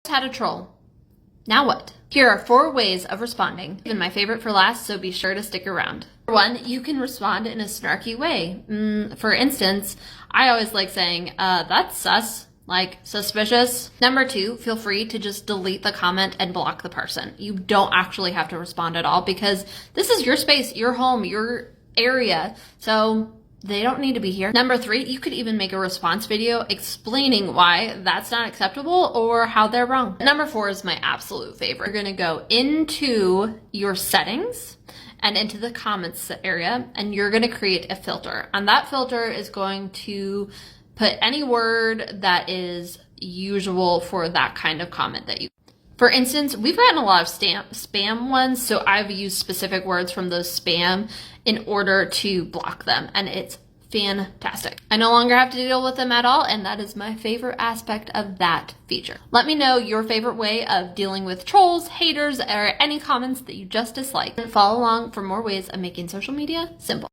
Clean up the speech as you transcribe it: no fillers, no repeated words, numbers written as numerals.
Had a troll. Now what? Here are 4 ways of responding, and my favorite for last, so be sure to stick around. Number 1, you can respond in a snarky way. For instance, I always like saying, that's sus, like suspicious. Number 2, feel free to just delete the comment and block the person. You don't actually have to respond at all because this is your space, your home, your area, so they don't need to be here. Number 3, you could even make a response video explaining why that's not acceptable or how they're wrong. Number 4 is my absolute favorite. You're gonna go into your settings and into the comments area, and you're gonna create a filter. And that filter is going to put any word that is usual for that kind of comment that you. For instance, we've gotten a lot of spam ones, so I've used specific words from those spam in order to block them, and it's fantastic. I no longer have to deal with them at all, and that is my favorite aspect of that feature. Let me know your favorite way of dealing with trolls, haters, or any comments that you just dislike. And follow along for more ways of making social media simple.